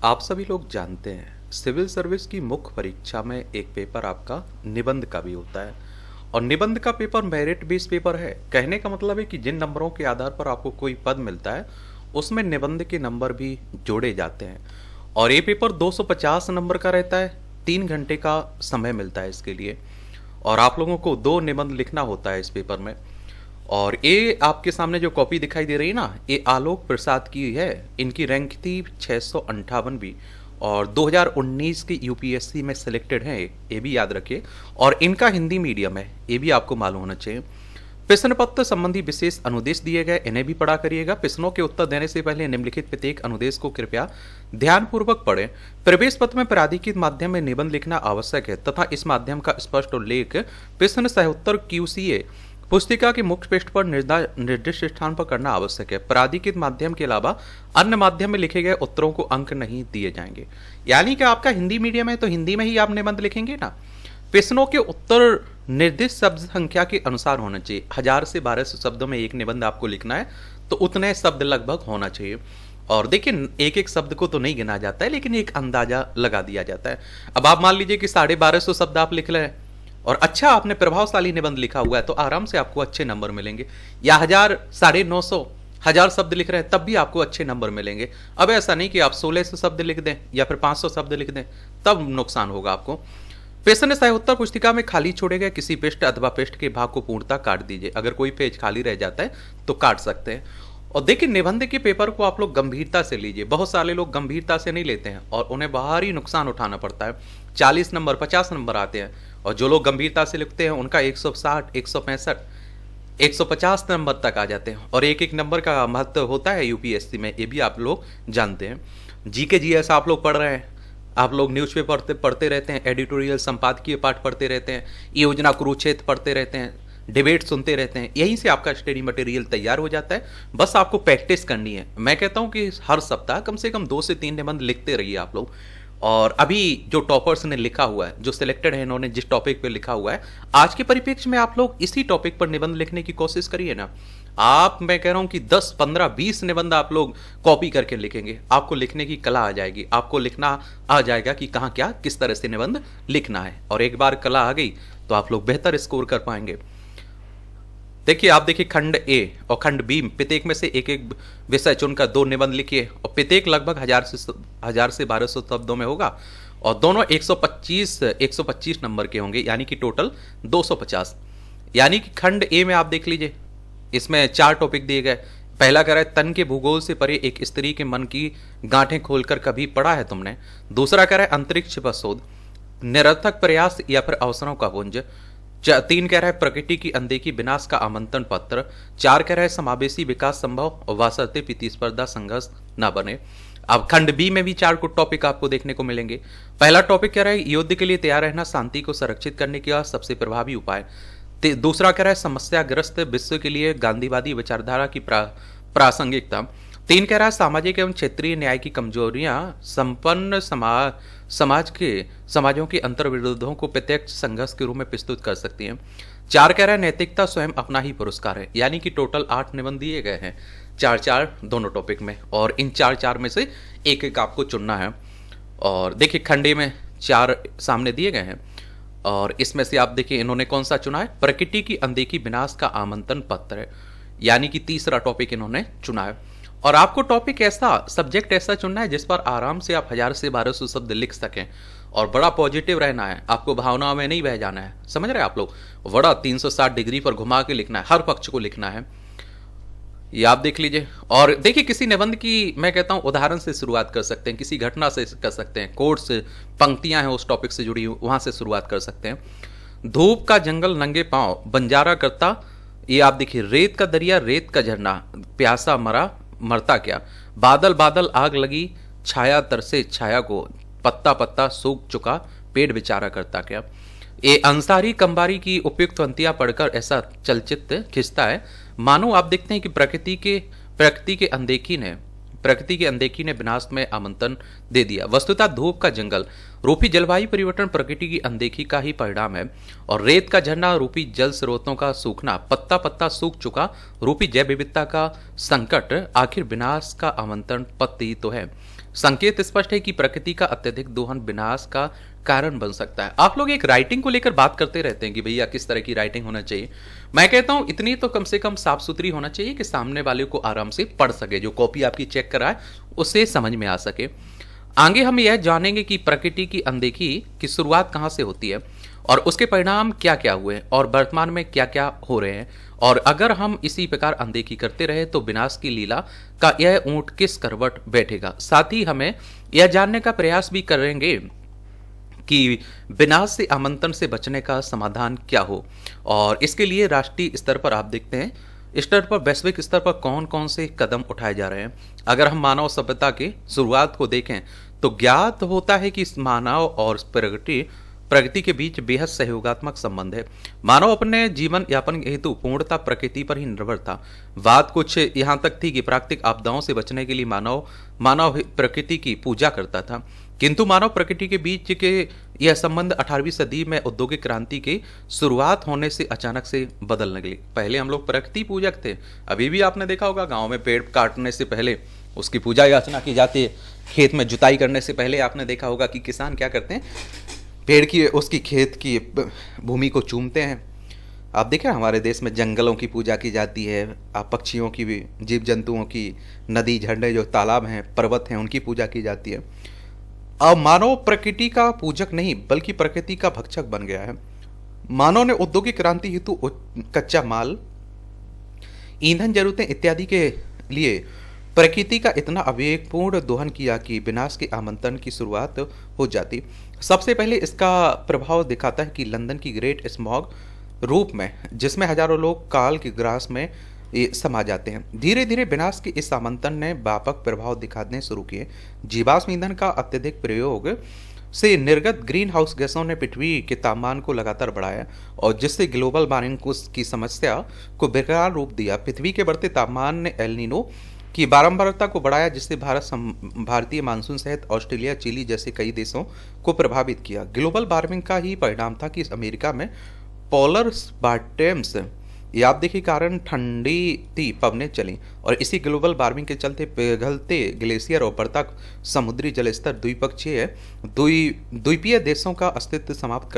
आप सभी लोग जानते हैं सिविल सर्विस की मुख्य परीक्षा में एक पेपर आपका निबंध का भी होता है। और निबंध का पेपर मेरिट बेस्ड पेपर है। कहने का मतलब है कि जिन नंबरों के आधार पर आपको कोई पद मिलता है उसमें निबंध के नंबर भी जोड़े जाते हैं। और ये पेपर 250 नंबर का रहता है। 3 घंटे का समय मिलता है इसके लिए। और आप लोगों को 2 निबंध लिखना होता है इस पेपर में। और ये आपके सामने जो कॉपी दिखाई दे रही है ना, ये आलोक प्रसाद की है। इनकी रैंक थी 658वीं और 2019 की यूपीएससी में सिलेक्टेड है, ये भी याद रखिए। और इनका हिंदी मीडियम है, ये भी आपको मालूम होना चाहिए। प्रश्न पत्र संबंधी विशेष अनुदेश दिए गए, इन्हें भी पढ़ा करिएगा। प्रश्नों के उत्तर देने से पहले निम्नलिखित प्रत्येक अनुदेश को कृपया ध्यानपूर्वक पढ़ें। प्रवेश पत्र में प्राधिकृत माध्यम में निबंध लिखना आवश्यक है तथा इस माध्यम का स्पष्ट उल्लेख प्रश्न सह उत्तर क्यूसीए पुस्तिका के मुख्य पृष्ठ पर निर्दिष्ट स्थान पर करना आवश्यक है। प्राधिकृत माध्यम के अलावा अन्य माध्यम में लिखे गए उत्तरों को अंक नहीं दिए जाएंगे। यानी कि आपका हिंदी मीडियम है तो हिंदी में ही आप निबंध लिखेंगे ना। प्रश्नों के उत्तर निर्दिष्ट शब्द संख्या के अनुसार होना चाहिए। 1000 से 1200 शब्दों में एक निबंध आपको लिखना है तो उतने शब्द लगभग होना चाहिए। और देखिए एक एक शब्द को तो नहीं गिना जाता है, लेकिन एक अंदाजा लगा दिया जाता है। अब आप मान लीजिए कि 1250 शब्द आप लिख रहे हैं और अच्छा आपने प्रभावशाली निबंध लिखा हुआ है तो आराम से आपको अच्छे नंबर मिलेंगे। या 1000, 950, 1000 शब्द लिख रहे हैं तब भी आपको अच्छे नंबर मिलेंगे। अब ऐसा नहीं कि आप 1600 शब्द लिख दें या फिर 500 शब्द लिख दें, तब नुकसान होगा आपको। प्रश्न सह उत्तर पुस्तिका में खाली छोड़े गए किसी पृष्ठ अथवा पृष्ठ के भाग को पूर्णतः काट दीजिए। अगर कोई पेज खाली रह जाता है तो काट सकते हैं। और देखिए निबंध के पेपर को आप लोग गंभीरता से लीजिए। बहुत सारे लोग गंभीरता से नहीं लेते हैं और उन्हें भारी नुकसान उठाना पड़ता है। 40 नंबर 50 नंबर आते हैं और जो लोग गंभीरता से लिखते हैं उनका 160, 165, 150 नंबर तक आ जाते हैं। और एक एक नंबर का महत्व होता है यूपीएससी में, ये भी आप लोग जानते हैं। जीके जीएस आप लोग पढ़ रहे हैं, आप लोग न्यूज़पेपर पढ़ते रहते हैं, एडिटोरियल संपादकीय पाठ पढ़ते रहते हैं, योजना कुरुक्षेत्र पढ़ते रहते हैं, डिबेट सुनते रहते हैं। यहीं से आपका स्टडी मटेरियल तैयार हो जाता है। बस आपको प्रैक्टिस करनी है। मैं कहता हूं कि हर सप्ताह कम से कम 2 से 3 निबंध लिखते रहिए आप लोग। और अभी जो टॉपर्स ने लिखा हुआ है, जो सिलेक्टेड है, इन्होंने जिस टॉपिक पे लिखा हुआ है, आज के परिप्रेक्ष्य में आप लोग इसी टॉपिक पर निबंध लिखने की कोशिश करिए ना। आप, मैं कह रहा हूं कि 10, 15, 20 निबंध आप लोग कॉपी करके लिखेंगे, आपको लिखने की कला आ जाएगी। आपको लिखना आ जाएगा कि कहाँ क्या किस तरह से निबंध लिखना है। और एक बार कला आ गई तो आप लोग बेहतर स्कोर कर पाएंगे। देखिए आप देखिए खंड ए और खंड बी, प्रत्येक में से एक एक विषय चुनकर 2 निबंध लिखिए और प्रत्येक लगभग 1000 से 1200 शब्दों में होगा। और दोनों 125 नंबर के होंगे, यानी कि टोटल 250। यानी कि खंड ए में आप देख लीजिए, इसमें 4 टॉपिक दिए गए। पहला कह रहा है तन के भूगोल से परे एक स्त्री के मन की गांठें खोलकर कभी पढ़ा है तुमने। दूसरा कह रहा है अंतरिक्ष पर शोध, निरर्थक प्रयास या फिर अवसरों का पुंज। 3 कह रहा है प्रकृति की अनदेखी विनाश का आमंत्रण पत्र। 4 कह रहा है समावेशी विकास संभव और वासरते प्रतिस्पर्धा संघर्ष ना बने। अब खंड बी में भी 4 कुछ टॉपिक आपको देखने को मिलेंगे। पहला टॉपिक कह रहा है युद्ध के लिए तैयार रहना शांति को संरक्षित करने का सबसे प्रभावी उपाय। दूसरा कह रहा है समस्याग्रस्त विश्व के लिए गांधीवादी विचारधारा की प्रासंगिकता। 3 कह रहा है सामाजिक एवं क्षेत्रीय न्याय की कमजोरियां संपन्न समाजों के अंतर्विरोधों को प्रत्यक्ष संघर्ष के रूप में प्रस्तुत कर सकती हैं। 4 कह रहा है नैतिकता स्वयं अपना ही पुरस्कार है। यानी कि टोटल 8 निबंध दिए गए हैं, 4-4 दोनों टॉपिक में। और इन 4-4 में से एक एक आपको चुनना है। और देखिए खंडे में 4 सामने दिए गए हैं और इसमें से आप देखिए इन्होंने कौन सा चुना है, प्रकृति की अनदेखी विनाश का आमंत्रण पत्र है। यानी कि तीसरा टॉपिक इन्होंने चुना है। और आपको टॉपिक ऐसा, सब्जेक्ट ऐसा चुनना है जिस पर आराम से आप 1000 से 1200 शब्द लिख सकें। और बड़ा पॉजिटिव रहना है, आपको भावनाओं में नहीं बह जाना है। समझ रहे हैं आप लोग, बड़ा 360 डिग्री पर घुमा के लिखना है, हर पक्ष को लिखना है। ये आप देख लीजिए। और देखिए किसी निबंध की, मैं कहता हूं उदाहरण से शुरुआत कर सकते हैं, किसी घटना से कर सकते हैं, कोट से पंक्तियां हैं उस टॉपिक से जुड़ी, वहां से शुरुआत कर सकते हैं। धूप का जंगल नंगे पांव बंजारा करता, ये आप देखिए रेत का दरिया रेत का झरना, प्यासा मरता क्या, बादल बादल आग लगी, छाया तरसे छाया को, पत्ता पत्ता सूख चुका, पेड़ बेचारा करता क्या। ये अंसारी कंबारी की उपयुक्त पंक्तियां पढ़कर ऐसा चलचित्र खिंचता है मानो आप देखते हैं कि प्रकृति की अनदेखी ने विनाश में आमंत्रण दे दिया। वस्तुतः धूप का जंगल रूपी जलवायु परिवर्तन प्रकृति की अनदेखी का ही परिणाम है और रेत का झरना, रूपी जल स्रोतों का सूखना, पत्ता पत्ता सूख चुका रूपी जैव विविधता का संकट आखिर विनाश का आमंत्रण पत्र ही तो है। संकेत स्पष्ट है कि प्रकृति का अत्यधिक दोहन विनाश का कारण बन सकता है। आप लोग एक राइटिंग को लेकर बात करते रहते हैं कि भैया किस तरह की राइटिंग होना चाहिए। मैं कहता हूं इतनी तो कम से कम साफ सुथरी होना चाहिए कि सामने वाले को आराम से पढ़ सके, जो कॉपी आपकी चेक कराए उसे समझ में आ सके। आगे हम यह जानेंगे कि प्रकृति की अनदेखी की शुरुआत कहां से होती है और उसके परिणाम क्या क्या हुए और वर्तमान में क्या क्या हो रहे हैं, और अगर हम इसी प्रकार अनदेखी करते रहे तो विनाश की लीला का यह ऊंट किस करवट बैठेगा। साथ ही हमें यह जानने का प्रयास भी करेंगे कि विनाश से आमंत्रण से बचने का समाधान क्या हो, और इसके लिए राष्ट्रीय स्तर पर आप देखते हैं स्तर पर, वैश्विक स्तर पर कौन कौन से कदम उठाए जा रहे हैं। अगर हम मानव सभ्यता के शुरुआत को देखें तो ज्ञात होता है कि मानव और प्रकृति के बीच बेहद सहयोगात्मक संबंध है। मानव अपने जीवन यापन हेतु पूर्णतः प्रकृति पर ही निर्भर था। बात कुछ यहाँ तक थी कि प्राकृतिक आपदाओं से बचने के लिए मानव प्रकृति की पूजा करता था, किंतु मानव प्रकृति के बीच के यह संबंध 18वीं सदी में औद्योगिक क्रांति की शुरुआत होने से अचानक से बदलने लगे। पहले हम लोग प्रकृति पूजक थे। अभी भी आपने देखा होगा गांव में पेड़ काटने से पहले उसकी पूजा याचना की जाती है। खेत में जुताई करने से पहले आपने देखा होगा कि किसान क्या करते हैं, पेड़ की उसकी खेत की भूमि को चूमते हैं। आप देखें हमारे देश में जंगलों की पूजा की जाती है, आप पक्षियों की भी, जीव जंतुओं की, नदी झरने जो तालाब हैं, पर्वत हैं, उनकी पूजा की जाती है। अब मानव प्रकृति का पूजक नहीं बल्कि प्रकृति का भक्षक बन गया है। मानव ने औद्योगिक क्रांति हेतु कच्चा माल, ईंधन, जरूरतें इत्यादि के लिए प्रकृति का इतना अविवेकपूर्ण दोहन किया कि विनाश के आमंत्रण की शुरुआत हो जाती। सबसे पहले इसका प्रभाव दिखाता है कि लंदन की ग्रेट स्मॉग रूप में, जिसमें हजारों लोग काल के ग्रास में समा जाते हैं। धीरे धीरे विनाश के इस आमंत्रण ने व्यापक प्रभाव दिखाने शुरू किए। जीवाश्म ईंधन का अत्यधिक प्रयोग से निर्गत ग्रीन हाउस गैसों ने पृथ्वी के तापमान को लगातार बढ़ाया और जिससे ग्लोबल वार्मिंग की समस्या को बेकार रूप दिया। पृथ्वी के बढ़ते तापमान ने एल नीनो की बारंबारता को बढ़ाया, जिससे भारतीय मानसून सहित ऑस्ट्रेलिया, चिली जैसे कई देशों को प्रभावित किया। ग्लोबल वार्मिंग का ही परिणाम था कि अमेरिका में पोलर बार्टेम्स याद देखिए कारण ठंडी पवनें चली और इसी ग्लोबल वार्मिंग के चलते पिघलते ग्लेशियर और बढ़ता समुद्री जलस्तर द्वीपीय देशों का अस्तित्व समाप्त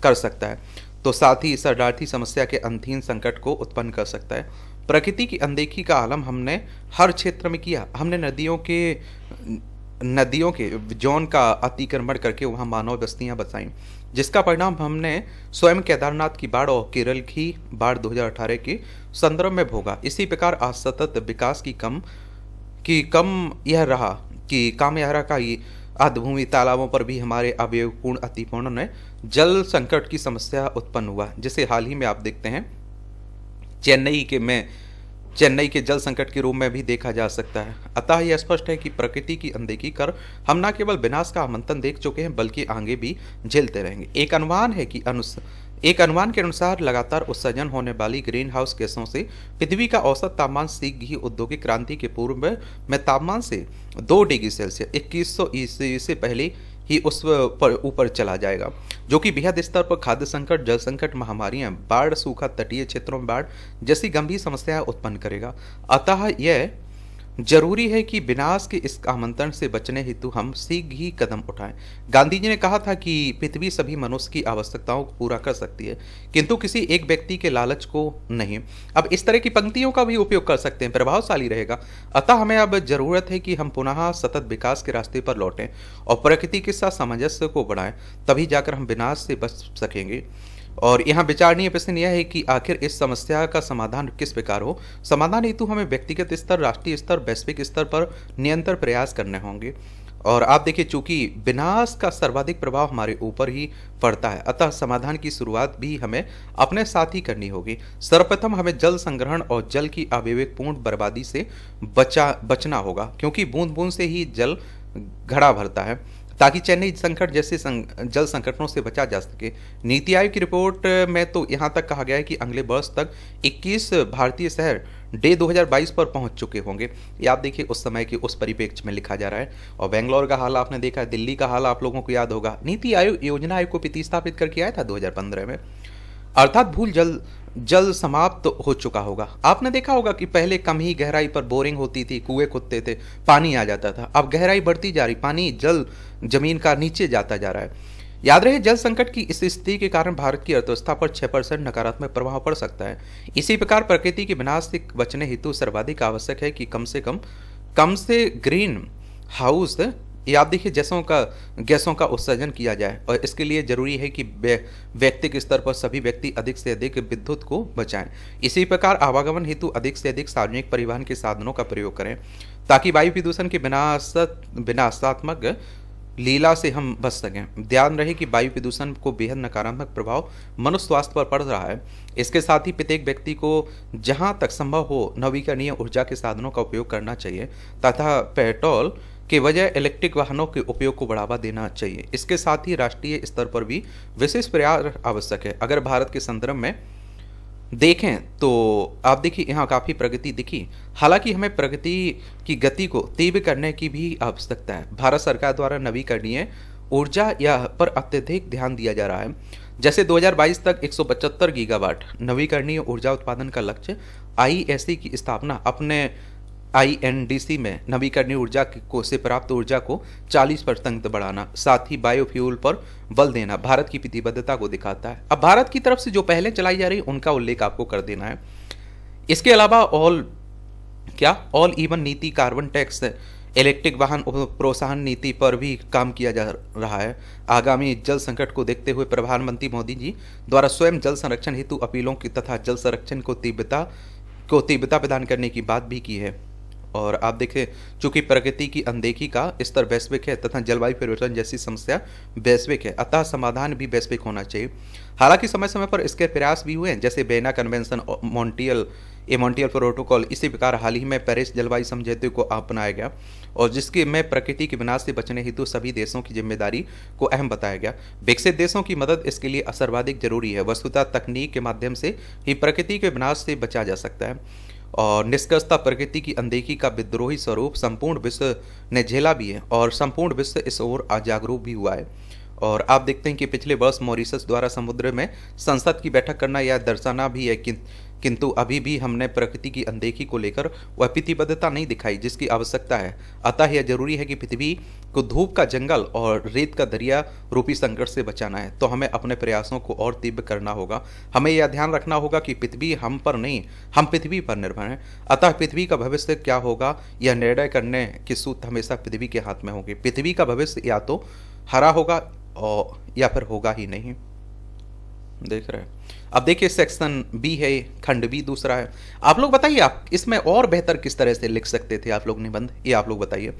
कर सकता है, तो साथ ही शरणार्थी समस्या के अंतहीन संकट को उत्पन्न कर सकता है। प्रकृति की अनदेखी का आलम हमने हर क्षेत्र में किया। हमने नदियों के जोन का अतिक्रमण करके वहां मानव बस्तियां बसाईं, जिसका परिणाम हमने स्वयं केदारनाथ की बाढ़ और केरल की बाढ़ 2018 के संदर्भ में भोगा। इसी प्रकार आज सतत विकास की काम यह रहा कि आधभूमि तालाबों पर भी हमारे अविवेकपूर्ण अतिपूर्ण ने जल संकट की समस्या उत्पन्न हुआ, जिसे हाल ही में आप देखते हैं चेन्नई के जल संकट के रूप में भी देखा जा सकता है। अतः यह स्पष्ट है कि प्रकृति की अनदेखी कर हम न केवल विनाश का आमंत्रण देख चुके हैं बल्कि आगे भी झेलते रहेंगे। एक अनुमान के अनुसार लगातार उत्सर्जन होने वाली ग्रीन हाउस गैसों से पृथ्वी का औसत तापमान शीघ्र ही औद्योगिक क्रांति के पूर्व में तापमान से 2 डिग्री सेल्सियस 2100 ईस्वी से पहले ही उस पर ऊपर चला जाएगा, जो कि बृहद स्तर पर खाद्य संकट, जल संकट, महामारियां, बाढ़, सूखा, तटीय क्षेत्रों में बाढ़ जैसी गंभीर समस्याएं उत्पन्न करेगा। अतः यह जरूरी है कि विनाश के इस आमंत्रण से बचने हेतु हम शीघ्र ही कदम उठाएं। गांधी जी ने कहा था कि पृथ्वी सभी मनुष्य की आवश्यकताओं को पूरा कर सकती है, किंतु किसी एक व्यक्ति के लालच को नहीं। अब इस तरह की पंक्तियों का भी उपयोग कर सकते हैं, प्रभावशाली रहेगा। अतः हमें अब जरूरत है कि हम पुनः सतत विकास के रास्ते पर लौटें और प्रकृति के साथ सामंजस्य को बढ़ाएं, तभी जाकर हम विनाश से बच सकेंगे। और यहाँ विचारणीय प्रश्न यह है कि आखिर इस समस्या का समाधान किस प्रकार हो। समाधान हेतु हमें व्यक्तिगत स्तर, राष्ट्रीय स्तर, वैश्विक स्तर पर निरंतर प्रयास करने होंगे। और आप देखिए, चूंकि विनाश का सर्वाधिक प्रभाव हमारे ऊपर ही पड़ता है, अतः समाधान की शुरुआत भी हमें अपने साथ ही करनी होगी। सर्वप्रथम हमें जल संग्रहण और जल की अविवेकपूर्ण बर्बादी से बचना होगा, क्योंकि बूंद बूंद से ही जल घड़ा भरता है, ताकि चेन्नई संकट जैसे जल संकटों से बचा जा सके। नीति आयोग की रिपोर्ट में तो यहाँ तक कहा गया है कि अगले वर्ष तक 21 भारतीय शहर डे 2022 पर पहुंच चुके होंगे। ये आप देखिए उस समय के उस परिप्रेक्ष्य में लिखा जा रहा है। और बेंगलोर का हाल आपने देखा, दिल्ली का हाल आप लोगों को याद होगा। नीति आयोग योजना आयोग को प्रतिस्थापित करके आया था 2015 में। अर्थात भूल जल जल समाप्त हो चुका होगा। आपने देखा होगा कि पहले कम ही गहराई पर बोरिंग होती थी, कुएं खुदते थे, पानी आ जाता था। अब गहराई बढ़ती जा रही, पानी जल जमीन का नीचे जाता जा रहा है। याद रहे, जल संकट की इस स्थिति के कारण भारत की अर्थव्यवस्था पर 6% नकारात्मक प्रभाव पड़ सकता है। इसी प्रकार प्रकृति के विनाश से बचने हेतु सर्वाधिक आवश्यक है कि कम से ग्रीन हाउस ये आप देखिए गैसों का उत्सर्जन किया जाए। और इसके लिए जरूरी है कि व्यक्तिगत स्तर पर सभी व्यक्ति अधिक से अधिक विद्युत को बचाएं। इसी प्रकार आवागमन हेतु अधिक से अधिक सार्वजनिक परिवहन के साधनों का प्रयोग करें, ताकि वायु प्रदूषण के विनाशात्मक लीला से हम बच सकें। ध्यान रहे कि वायु प्रदूषण को बेहद नकारात्मक प्रभाव मनुष्य स्वास्थ्य पर पड़ रहा है। इसके साथ ही प्रत्येक व्यक्ति को जहां तक संभव हो नवीकरणीय ऊर्जा के साधनों का उपयोग करना चाहिए तथा पेट्रोल के बजाय इलेक्ट्रिक वाहनों के उपयोग को बढ़ावा देना चाहिए। इसके साथ ही राष्ट्रीय स्तर पर भी विशेष प्रयास आवश्यक है। अगर भारत के संदर्भ में देखें तो आप देखिए यहाँ काफ़ी प्रगति दिखी। हालांकि हमें प्रगति की गति को तीव्र करने की भी आवश्यकता है। भारत सरकार द्वारा नवीकरणीय ऊर्जा पर अत्यधिक ध्यान दिया जा रहा है। जैसे 2022 तक 175 गीगावाट नवीकरणीय ऊर्जा उत्पादन का लक्ष्य, आईएससी की स्थापना, अपने आईएनडीसी में नवीकरणीय ऊर्जा से प्राप्त ऊर्जा को 40% बढ़ाना, साथ ही बायोफ्यूल पर बल देना भारत की प्रतिबद्धता को दिखाता है। अब भारत की तरफ से जो पहले चलाई जा रही उनका उल्लेख आपको कर देना है। इसके अलावा ऑल ईवन नीति, कार्बन टैक्स, इलेक्ट्रिक वाहन प्रोत्साहन नीति पर भी काम किया जा रहा है। आगामी जल संकट को देखते हुए प्रधानमंत्री मोदी जी द्वारा स्वयं जल संरक्षण हेतु अपीलों की तथा जल संरक्षण को तीव्रता प्रदान करने की बात भी की है। और आप देखें, चूंकि प्रकृति की अनदेखी का स्तर वैश्विक है तथा जलवायु परिवर्तन जैसी समस्या वैश्विक है, अतः समाधान भी वैश्विक होना चाहिए। हालांकि समय समय पर इसके प्रयास भी हुए हैं, जैसे बेना कन्वेंशन, मॉन्ट्रियल प्रोटोकॉल। इसी प्रकार हाल ही में पेरिस जलवायु समझौते को अपनाया गया और जिसके में प्रकृति के विनाश से बचने हेतु सभी देशों की जिम्मेदारी को अहम बताया गया। विकसित देशों की मदद इसके लिए सर्वाधिक जरूरी है। वस्तुतः तकनीक के माध्यम से ही प्रकृति के विनाश से बचा जा सकता है। और निष्कर्षतः प्रकृति की अनदेखी का विद्रोही स्वरूप संपूर्ण विश्व ने झेला भी है और संपूर्ण विश्व इस ओर जागरूक भी हुआ है। और आप देखते हैं कि पिछले वर्ष मॉरिशस द्वारा समुद्र में संसद की बैठक करना यह दर्शाना भी है किंतु अभी भी हमने प्रकृति की अनदेखी को लेकर वह प्रतिबद्धता नहीं दिखाई जिसकी आवश्यकता है। अतः यह जरूरी है कि पृथ्वी को धूप का जंगल और रेत का दरिया रूपी संकट से बचाना है, तो हमें अपने प्रयासों को और तीव्र करना होगा। हमें यह ध्यान रखना होगा कि पृथ्वी हम पर नहीं, हम पृथ्वी पर निर्भर हैं। अतः पृथ्वी का भविष्य क्या होगा यह निर्णय करने की सूत्र हमेशा पृथ्वी के हाथ में होगी। पृथ्वी का भविष्य या तो हरा होगा और या फिर होगा ही नहीं। देख रहे हैं। अब देखिए सेक्शन बी है, खंड बी दूसरा है। आप लोग बताइए, आप इसमें और बेहतर किस तरह से लिख सकते थे आप लोग निबंध, ये आप लोग बताइए।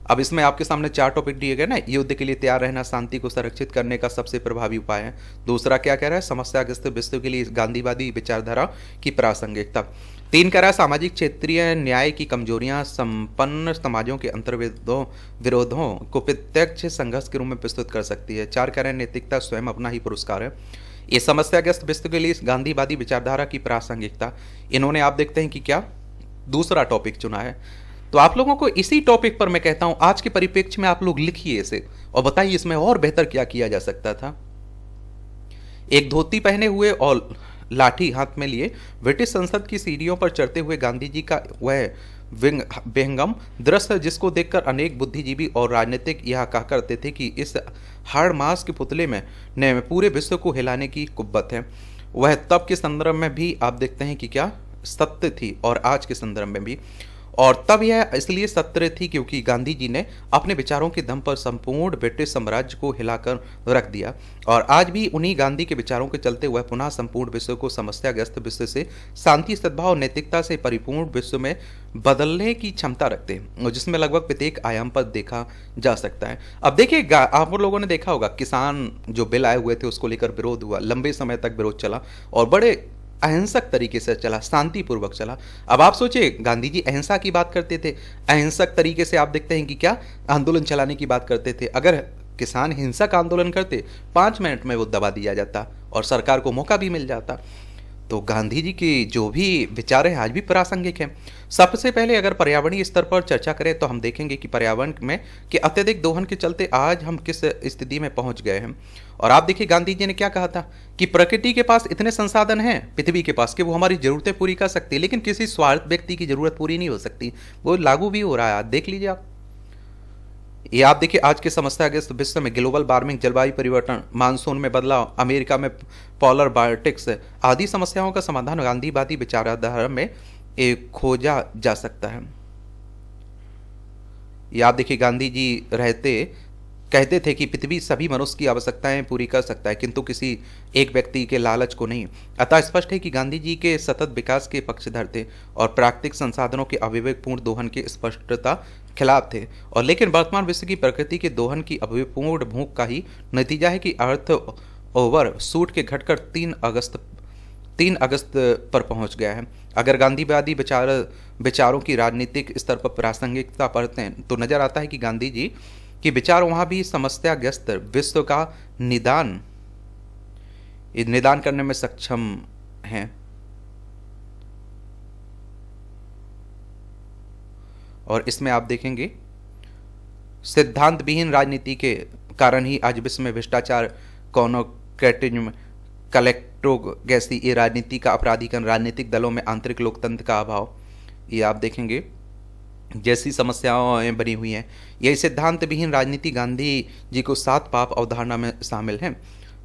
अब इसमें आपके सामने 4 टॉपिक दिए गए ना। युद्ध के लिए तैयार रहना शांति को संरक्षित करने का सबसे प्रभावी उपाय है। दूसरा क्या कह रहा है, समस्याग्रस्त विश्व के लिए गांधीवादी विचारधारा की प्रासंगिकता। 3 कह रहा है सामाजिक क्षेत्रीय न्याय की कमजोरियां संपन्न समाजों के विरोधों को प्रत्यक्ष संघर्ष के रूप में प्रस्तुत कर सकती है। 4 कह रहे हैं नैतिकता स्वयं अपना ही पुरस्कार है। ये समस्याग्रस्त विश्व के लिए गांधीवादी विचारधारा की प्रासंगिकता। इन्होंने आप देखते हैं कि क्या दूसरा टॉपिक चुना है। तो आप लोगों को इसी टॉपिक पर मैं कहता हूं आज के परिप्रेक्ष्य में आप लोग लिखिए इसे और बताइए इसमें और बेहतर क्या किया जा सकता था। एक धोती पहने हुए और लाठी हाथ में लिए ब्रिटिश संसद की सीढ़ियों पर चढ़ते हुए गांधी जी का वह विहंगम दृश्य जिसको देखकर अनेक बुद्धिजीवी और राजनीतिक यह कहा करते थे कि इस हाड़ मास के पुतले में ने पूरे विश्व को हिलाने की कुव्वत है, वह तब के संदर्भ में भी आप देखते हैं कि क्या सत्य थी और आज के संदर्भ में भी। और तब यह इसलिए सत्य थी क्योंकि गांधी जी ने अपने विचारों के दम पर संपूर्ण ब्रिटिश साम्राज्य को हिलाकर रख दिया और आज भी उन्हीं गांधी के विचारों के चलते वह पुनः संपूर्ण विश्व को समस्याग्रस्त विश्व से शांति, सद्भाव और नैतिकता से परिपूर्ण विश्व में बदलने की क्षमता रखते हैं, जिसमें लगभग प्रत्येक आयाम पर देखा जा सकता है। अब देखिए, आप लोगों ने देखा होगा किसान जो बिल आए हुए थे उसको लेकर विरोध हुआ, लंबे समय तक विरोध चला और बड़े अहिंसक तरीके से चला, शांतिपूर्वक चला। अब आप सोचिए, गांधी जी अहिंसा की बात करते थे, अहिंसक तरीके से आप देखते हैं कि क्या आंदोलन चलाने की बात करते थे। अगर किसान हिंसक आंदोलन करते 5 मिनट में वो दबा दिया जाता और सरकार को मौका भी मिल जाता। तो गांधी जी के जो भी विचार है आज भी प्रासंगिक हैं। सबसे पहले अगर पर्यावरणीय स्तर पर चर्चा करें तो हम देखेंगे कि पर्यावरण में के अत्यधिक दोहन के चलते आज हम किस स्थिति में पहुंच गए हैं। और आप देखिए गांधी जी ने क्या कहा था कि प्रकृति के पास इतने संसाधन हैं पृथ्वी के पास कि वो हमारी जरूरतें पूरी कर सकती है, लेकिन किसी स्वार्थ व्यक्ति की जरूरत पूरी नहीं हो सकती। वो लागू भी हो रहा है, आप देख लीजिए। आप ये आप देखिए आज की समस्याग्रस्त विश्व में ग्लोबल वार्मिंग, जलवायु परिवर्तन, मानसून में बदलाव, अमेरिका में पोलर वार्टिक्स आदि समस्याओं का समाधान गांधीवादी विचारधारा में खोजा जा सकता है। ये आप देखिए गांधी जी कहते थे कि पृथ्वी सभी मनुष्य की आवश्यकताएं पूरी कर सकता है, किंतु किसी एक व्यक्ति के लालच को नहीं। अतः स्पष्ट है कि गांधी जी के सतत विकास के पक्षधर थे और प्राकृतिक संसाधनों के अविवेकपूर्ण दोहन के स्पष्टता खिलाफ थे। और लेकिन वर्तमान विश्व की प्रकृति के दोहन की अविवेकपूर्ण भूख का ही नतीजा है कि अर्थ ओवर शूट के घटकर 3 अगस्त पर पहुंच गया है। अगर गांधीवादी विचारों की राजनीतिक स्तर पर प्रासंगिकता पढ़ते हैं तो नजर आता है कि गांधी जी कि विचार वहां भी समस्याग्रस्त विश्व का निदान करने में सक्षम हैं। और इसमें आप देखेंगे सिद्धांत विहीन राजनीति के कारण ही आज विश्व में भ्रष्टाचार, कॉर्पोरेटिज्म, कलेक्टोगेसी, ये राजनीति का अपराधीकरण, राजनीतिक दलों में आंतरिक लोकतंत्र का अभाव, ये आप देखेंगे जैसी समस्याएं बनी हुई हैं। यही सिद्धांत विहीन राजनीति गांधी जी को 7 पाप अवधारणा में शामिल है।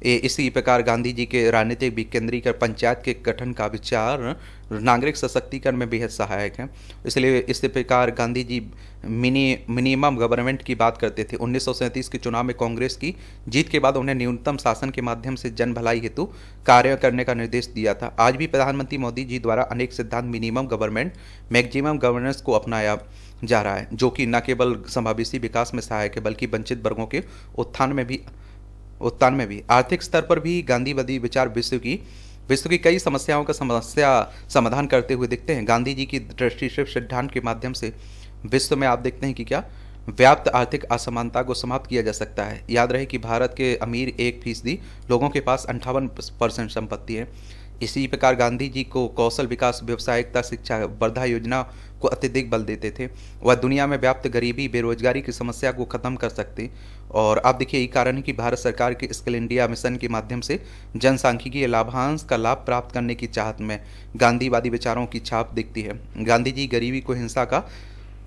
इसी प्रकार गांधी जी के राजनीतिक विकेंद्रीकरण, पंचायत के गठन का विचार नागरिक सशक्तिकरण में बेहद सहायक है। इसलिए इसी प्रकार गांधी जी मिनिमम गवर्नमेंट की बात करते थे। 1937 के चुनाव में कांग्रेस की जीत के बाद उन्हें न्यूनतम शासन के माध्यम से जन भलाई हेतु कार्य करने का निर्देश दिया था। आज भी प्रधानमंत्री मोदी जी द्वारा अनेक सिद्धांत मिनिमम गवर्नमेंट, मैक्सिमम गवर्नेंस को अपनाया जा रहा है, जो कि न केवल समावेशी विकास में सहायक है बल्कि वंचित वर्गों के उत्थान में भी आर्थिक स्तर पर भी गांधीवादी विचार विश्व की कई समस्याओं का समाधान करते हुए दिखते हैं। गांधी जी की दृष्टि सिर्फ सिद्धांत के माध्यम से विश्व में आप देखते हैं कि क्या व्याप्त आर्थिक असमानता को समाप्त किया जा सकता है। याद रहे कि भारत के अमीर 1% लोगों के पास 58% संपत्ति है। इसी प्रकार गांधी जी को कौशल विकास, व्यावसायिकता, शिक्षा, वर्धा योजना को अत्यधिक बल देते थे। वह दुनिया में व्याप्त गरीबी, बेरोजगारी की समस्या को खत्म कर सकते। और आप देखिए यही कारण है कि भारत सरकार के स्किल इंडिया मिशन के माध्यम से जनसांख्यिकीय लाभांश का लाभ प्राप्त करने की चाहत में गांधीवादी विचारों की छाप दिखती है। गांधी जी गरीबी को हिंसा का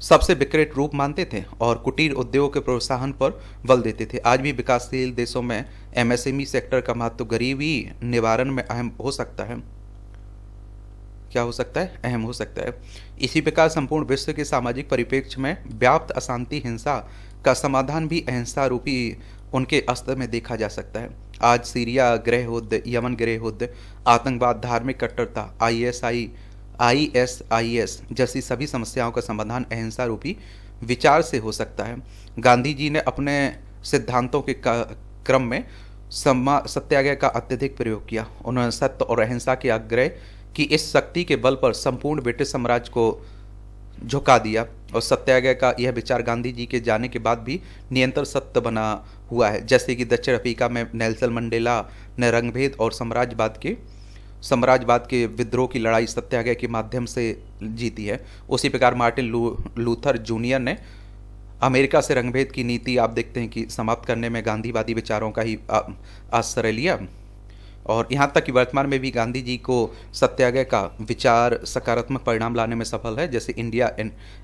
सबसे विकृत रूप मानते थे और कुटीर उद्योग के प्रोत्साहन पर बल देते थे। आज भी विकासशील देशों में एमएसएमई सेक्टर का महत्व गरीबी निवारण में अहम हो सकता है। क्या हो सकता है? अहम हो सकता है। इसी प्रकार संपूर्ण विश्व के सामाजिक परिप्रेक्ष्य में व्याप्त अशांति, हिंसा का समाधान भी अहिंसा रूपी उनके अस्त्र में देखा जा सकता है। आज सीरिया गृह युद्ध, यमन गृह युद्ध, आतंकवाद, धार्मिक कट्टरता, ISIS जैसी सभी समस्याओं का समाधान अहिंसा रूपी विचार से हो सकता है। गांधी जी ने अपने सिद्धांतों के क्रम में सत्याग्रह का अत्यधिक प्रयोग किया। उन्होंने सत्य और अहिंसा के आग्रह की इस शक्ति के बल पर संपूर्ण ब्रिटिश साम्राज्य को झुका दिया। और सत्याग्रह का यह विचार गांधी जी के जाने के बाद भी निरंतर सत्य बना हुआ है। जैसे कि दक्षिण अफ्रीका में नेल्सन मंडेला ने रंगभेद और साम्राज्यवाद के विद्रोह की लड़ाई सत्याग्रह के माध्यम से जीती है। उसी प्रकार मार्टिन लूथर जूनियर ने अमेरिका से रंगभेद की नीति आप देखते हैं कि समाप्त करने में गांधीवादी विचारों का ही आश्रय लिया। और यहाँ तक कि वर्तमान में भी गांधी जी को सत्याग्रह का विचार सकारात्मक परिणाम लाने में सफल है। जैसे इंडिया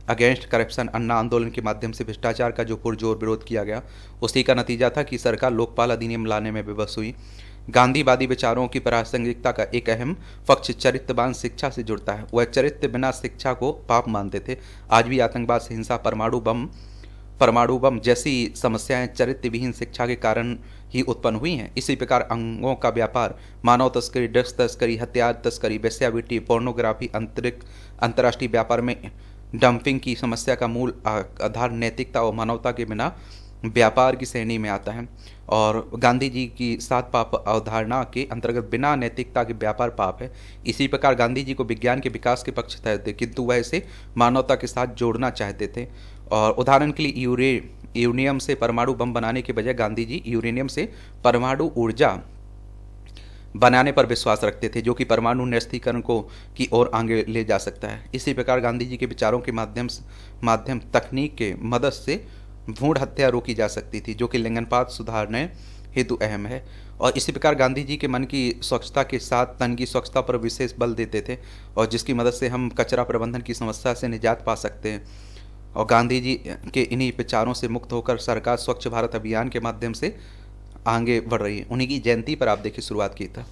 अगेंस्ट करप्शन, अन्ना आंदोलन के माध्यम से भ्रष्टाचार का जो पुरजोर विरोध किया गया, उसी का नतीजा था कि सरकार लोकपाल अधिनियम लाने में विवश हुई। गांधीवादी विचारों की प्रासंगिकता का एक अहम पक्ष चरित्रवान शिक्षा से जुड़ता है। वह चरित्र बिना शिक्षा को पाप मानते थे। आज भी आतंकवाद से हिंसा, परमाणु बम जैसी समस्याएं चरित्र विहीन शिक्षा के कारण ही उत्पन्न हुई हैं। इसी प्रकार अंगों का व्यापार, मानव तस्करी, ड्रग्स तस्करी, हथियार तस्करी, वेश्यावृत्ति, पोर्नोग्राफी, अंतर्राष्ट्रीय व्यापार में डंपिंग की समस्या का मूल आधार नैतिकता और मानवता के बिना व्यापार की श्रेणी में आता है। और गांधी जी की 7 पाप अवधारणा के अंतर्गत बिना नैतिकता के व्यापार पाप है। इसी प्रकार गांधी जी को विज्ञान के विकास के पक्षधर थे, किंतु वह इसे मानवता के साथ जोड़ना चाहते थे। और उदाहरण के लिए यूरेनियम से परमाणु बम बनाने के बजाय गांधी जी यूरेनियम से परमाणु ऊर्जा बनाने पर विश्वास रखते थे, जो कि परमाणु निरस्त्रीकरण को की ओर आगे ले जा सकता है। इसी प्रकार गांधी जी के विचारों के माध्यम तकनीक के मदद से भ्रूण हत्या रोकी जा सकती थी, जो कि लिंगानुपात सुधारने हेतु अहम है। और इसी प्रकार गांधी जी के मन की स्वच्छता के साथ तन की स्वच्छता पर विशेष बल देते थे, और जिसकी मदद से हम कचरा प्रबंधन की समस्या से निजात पा सकते हैं। और गांधी जी के इन्हीं विचारों से मुक्त होकर सरकार स्वच्छ भारत अभियान के माध्यम से आगे बढ़ रही है। उन्हीं की जयंती पर आप देखिए शुरुआत की था।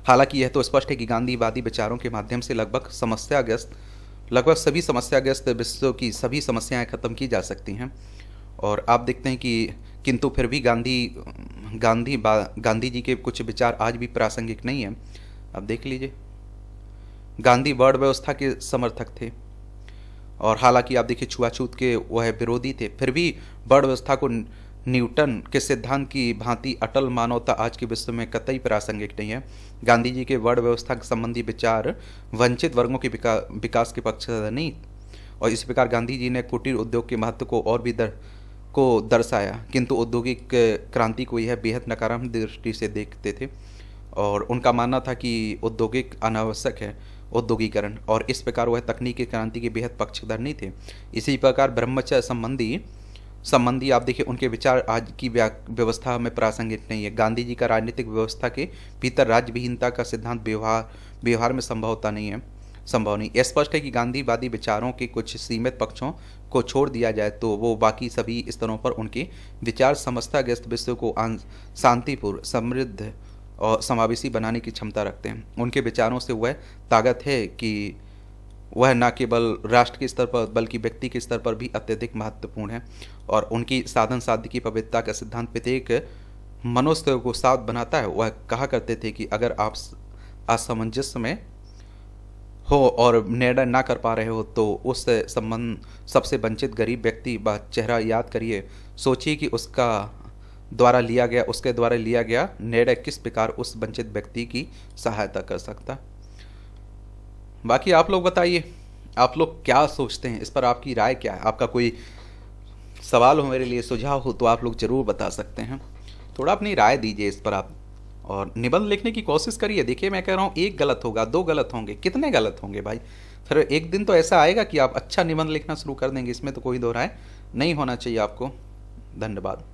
हालांकि यह तो स्पष्ट है कि गांधीवादी विचारों के माध्यम से लगभग सभी समस्याग्रस्त विश्व की सभी समस्याएं खत्म की जा सकती हैं। और आप देखते हैं कि किंतु फिर भी गांधी जी के कुछ विचार आज भी प्रासंगिक नहीं हैं। अब देख लीजिए, गांधी वर्ण व्यवस्था के समर्थक थे, और हालांकि आप देखिए छुआछूत के वह विरोधी थे, फिर भी वर्ण व्यवस्था को न्यूटन के सिद्धांत की भांति अटल मानवता आज के विश्व में कतई प्रासंगिक नहीं है। गांधी जी के वर्ण व्यवस्था संबंधी विचार वंचित वर्गों के विकास के पक्षधर नहीं, और इस प्रकार गांधी जी ने कुटीर उद्योग के महत्व को और भी दर्शाया, किंतु औद्योगिक क्रांति को यह बेहद नकारात्मक दृष्टि से देखते थे, और उनका मानना था कि औद्योगिक अनावश्यक है औद्योगिकरण, और इस प्रकार वह तकनीकी क्रांति के बेहद पक्षधर नहीं थे। इसी प्रकार ब्रह्मचर्य संबंधी आप देखिए उनके विचार आज की व्यवस्था में प्रासंगिक नहीं है। गांधी जी का राजनीतिक व्यवस्था के भीतर राज्य विहीनता का सिद्धांत व्यवहार में संभव नहीं। स्पष्ट है कि गांधीवादी विचारों के कुछ सीमित पक्षों को छोड़ दिया जाए तो वो बाकी सभी स्तरों पर उनके विचार समस्याग्रस्त विश्व को शांतिपूर्ण, समृद्ध और समावेशी बनाने की क्षमता रखते हैं। उनके विचारों से वह ताकत है कि वह न केवल राष्ट्र के स्तर पर बल्कि व्यक्ति के स्तर पर भी अत्यधिक महत्वपूर्ण है, और उनकी साधन साध्य की पवित्रता का सिद्धांत प्रत्येक मनुष्य को साथ बनाता है। वह कहा करते थे कि अगर आप असमंजस में हो और निर्णय ना कर पा रहे हो तो उस सबसे वंचित गरीब व्यक्ति का चेहरा याद करिए, सोचिए कि उसके द्वारा लिया गया निर्णय किस प्रकार उस वंचित व्यक्ति की सहायता कर सकता। बाकी आप लोग बताइए, आप लोग क्या सोचते हैं, इस पर आपकी राय क्या है? आपका कोई सवाल हो मेरे लिए, सुझाव हो तो आप लोग ज़रूर बता सकते हैं। थोड़ा अपनी राय दीजिए इस पर आप, और निबंध लिखने की कोशिश करिए। देखिए मैं कह रहा हूँ, एक गलत होगा, दो गलत होंगे, कितने गलत होंगे भाई? फिर एक दिन तो ऐसा आएगा कि आप अच्छा निबंध लिखना शुरू कर देंगे, इसमें तो कोई दो राय नहीं होना चाहिए आपको। धन्यवाद।